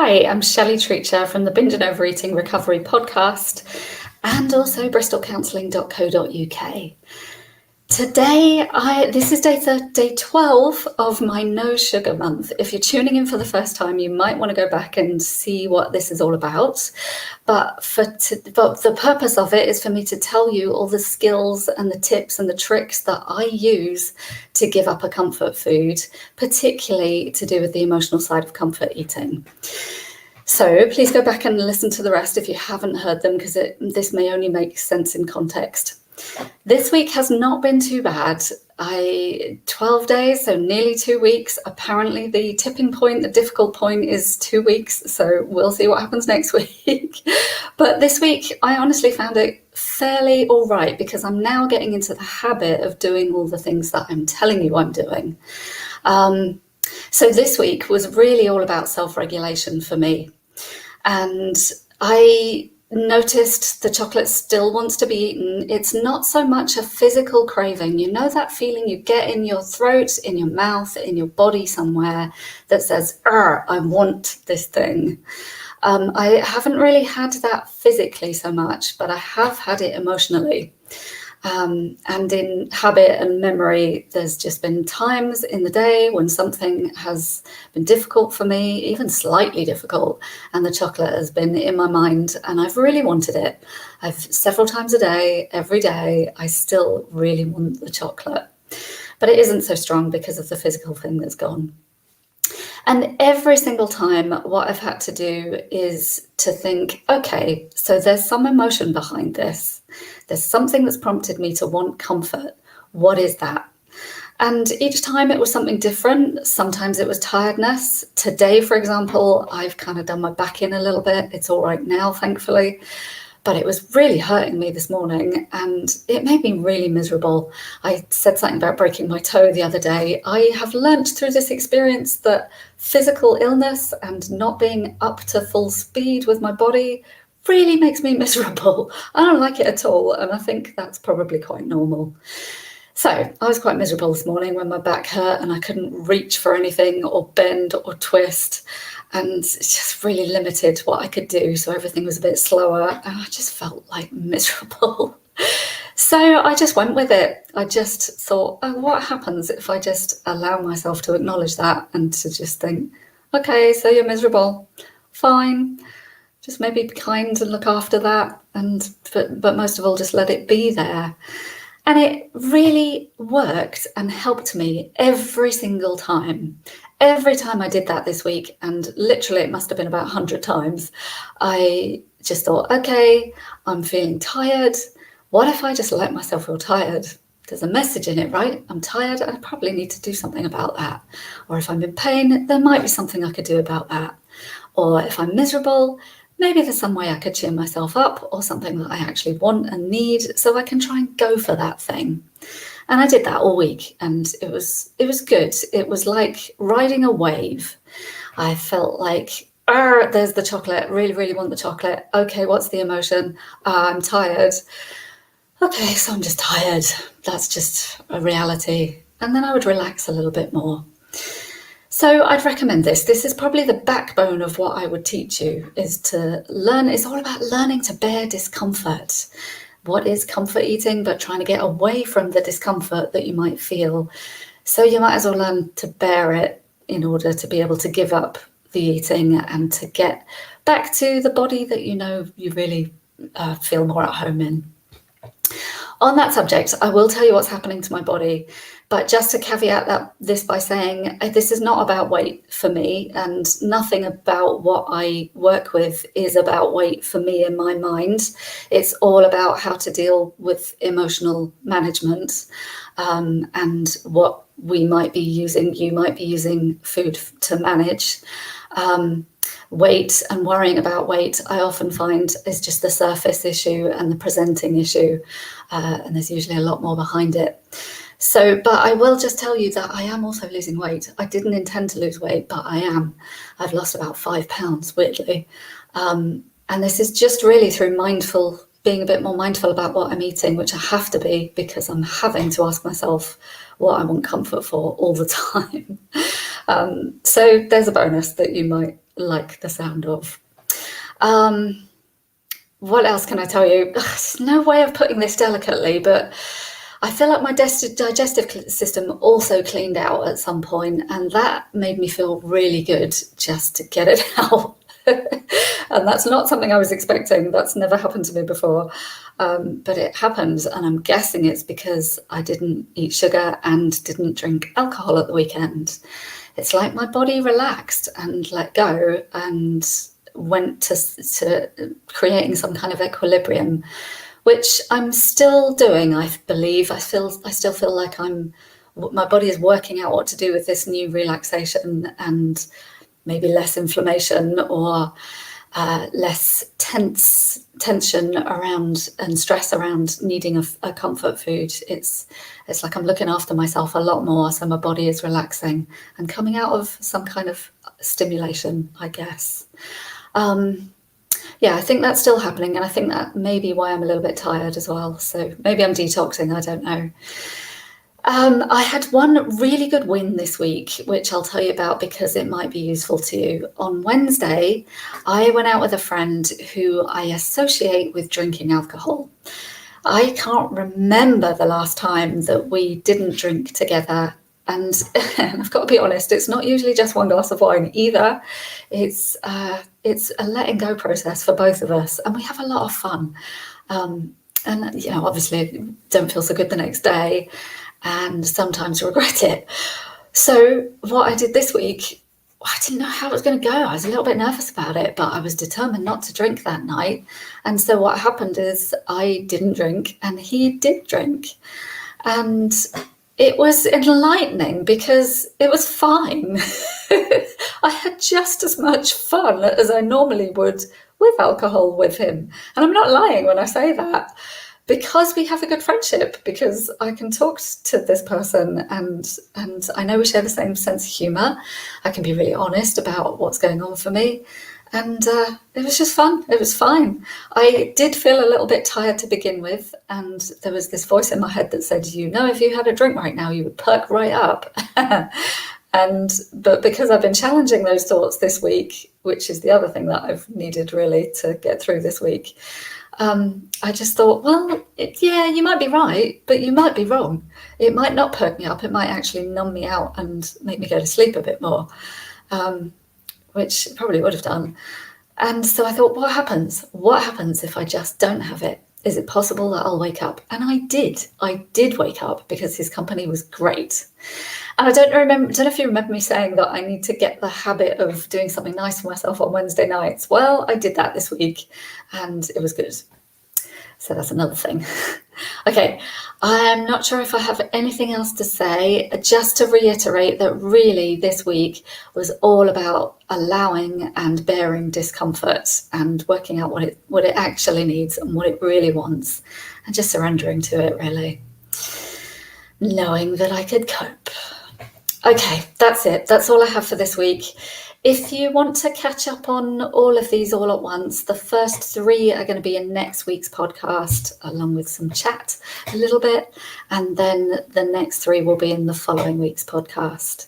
Hi, I'm Shelley Treacher from the Binge and Overeating Recovery podcast and also bristolcounselling.co.uk. Today, this is day 12 of my no sugar month. If you're tuning in for the first time, you might want to go back and see what this is all about. But the purpose of it is for me to tell you all the skills and the tips and the tricks that I use to give up a comfort food, particularly to do with the emotional side of comfort eating. So please go back and listen to the rest if you haven't heard them, because this may only make sense in context. This week has not been too bad. 12 days, so nearly 2 weeks. Apparently the tipping point, the difficult point is 2 weeks. So we'll see what happens next week. But this week, I honestly found it fairly all right because I'm now getting into the habit of doing all the things that I'm telling you I'm doing. So this week was really all about self-regulation for me. And I noticed the chocolate still wants to be eaten. It's not so much a physical craving. You know that feeling you get in your throat, in your mouth, in your body somewhere that says, I want this thing. I haven't really had that physically so much, but I have had it emotionally. And in habit and memory, there's just been times in the day when something has been difficult for me, even slightly difficult, and the chocolate has been in my mind and I've really wanted it. Several times a day, every day, I still really want the chocolate, but it isn't so strong because of the physical thing that's gone. And every single time, what I've had to do is to think, okay, so there's some emotion behind this. There's something that's prompted me to want comfort. What is that? And each time it was something different. Sometimes it was tiredness. Today, for example, I've kind of done my back in a little bit. It's all right now, thankfully. But it was really hurting me this morning and it made me really miserable. I said something about breaking my toe the other day. I have learnt through this experience that physical illness and not being up to full speed with my body really makes me miserable. I don't like it at all, and I think that's probably quite normal. So I was quite miserable this morning when my back hurt and I couldn't reach for anything or bend or twist, and it just really limited what I could do. So everything was a bit slower and I just felt like miserable. So I just went with it. I just thought, what happens if I just allow myself to acknowledge that and to just think, okay, so you're miserable, fine. Just maybe be kind and look after that, but most of all, just let it be there. And it really worked and helped me every single time. Every time I did that this week, and literally it must have been about 100 times, I just thought, okay, I'm feeling tired. What if I just let myself feel tired? There's a message in it, right? I'm tired. I probably need to do something about that. Or if I'm in pain, there might be something I could do about that. Or if I'm miserable, maybe there's some way I could cheer myself up or something that I actually want and need, so I can try and go for that thing. And I did that all week and it was good. It was like riding a wave. I felt like, there's the chocolate, really, really want the chocolate. Okay, what's the emotion? I'm tired. Okay, so I'm just tired. That's just a reality. And then I would relax a little bit more. So I'd recommend this. This is probably the backbone of what I would teach you, is to learn. It's all about learning to bear discomfort. What is comfort eating but trying to get away from the discomfort that you might feel? So you might as well learn to bear it in order to be able to give up the eating and to get back to the body that you know you really feel more at home in. On that subject, I will tell you what's happening to my body, but just to caveat this by saying this is not about weight for me, and nothing about what I work with is about weight for me in my mind. It's all about how to deal with emotional management and what we might be using, you might be using food to manage. Weight and worrying about weight, I often find, is just the surface issue and the presenting issue, and there's usually a lot more behind it. So, but I will just tell you that I am also losing weight. I didn't intend to lose weight, but I am. I've lost about 5 pounds, weirdly. And this is just really through being a bit more mindful about what I'm eating, which I have to be because I'm having to ask myself what I want comfort for all the time. So there's a bonus that you might like the sound of. What else can I tell you? There's no way of putting this delicately, but I feel like my digestive system also cleaned out at some point, and that made me feel really good just to get it out. And that's not something I was expecting. That's never happened to me before, but it happened, and I'm guessing it's because I didn't eat sugar and didn't drink alcohol at the weekend. It's like my body relaxed and let go and went to creating some kind of equilibrium, which I'm still doing. I believe I still feel like my body is working out what to do with this new relaxation and maybe less inflammation or less tension around and stress around needing a comfort food. It's like I'm looking after myself a lot more, so my body is relaxing and coming out of some kind of stimulation, I guess. Yeah, I think that's still happening, and I think that may be why I'm a little bit tired as well. So maybe I'm detoxing, I don't know. I had one really good win this week, which I'll tell you about because it might be useful to you. On Wednesday, I went out with a friend who I associate with drinking alcohol. I can't remember the last time that we didn't drink together. And I've got to be honest, it's not usually just one glass of wine either. It's a letting go process for both of us, and we have a lot of fun. And obviously don't feel so good the next day, and sometimes regret it. So what I did this week, I didn't know how it was going to go. I was a little bit nervous about it, but I was determined not to drink that night. And so what happened is I didn't drink and he did drink. And it was enlightening because it was fine. I had just as much fun as I normally would with alcohol with him. And I'm not lying when I say that, because we have a good friendship, because I can talk to this person and I know we share the same sense of humour. I can be really honest about what's going on for me. And it was just fun. It was fine. I did feel a little bit tired to begin with. And there was this voice in my head that said, if you had a drink right now, you would perk right up. But because I've been challenging those thoughts this week, which is the other thing that I've needed really to get through this week, I just thought, you might be right, but you might be wrong. It might not perk me up. It might actually numb me out and make me go to sleep a bit more. Which it probably would have done. And so I thought, what happens? What happens if I just don't have it? Is it possible that I'll wake up? And I did. I did wake up because his company was great. And I don't know if you remember me saying that I need to get the habit of doing something nice for myself on Wednesday nights. Well, I did that this week and it was good. So that's another thing. Okay, I'm not sure if I have anything else to say. Just to reiterate that really this week was all about allowing and bearing discomfort and working out what it actually needs and what it really wants, and just surrendering to it, really. Knowing that I could cope. Okay, that's it. That's all I have for this week. If you want to catch up on all of these all at once, the first 3 are going to be in next week's podcast, along with some chat a little bit. And then the next 3 will be in the following week's podcast.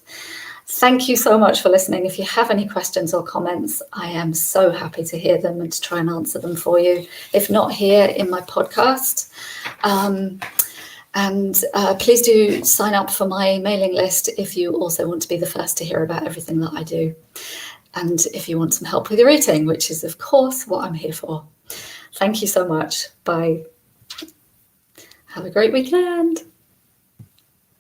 Thank you so much for listening. If you have any questions or comments, I am so happy to hear them and to try and answer them for you. If not here in my podcast, and please do sign up for my mailing list if you also want to be the first to hear about everything that I do. And if you want some help with your eating, which is, of course, what I'm here for. Thank you so much. Bye. Have a great weekend.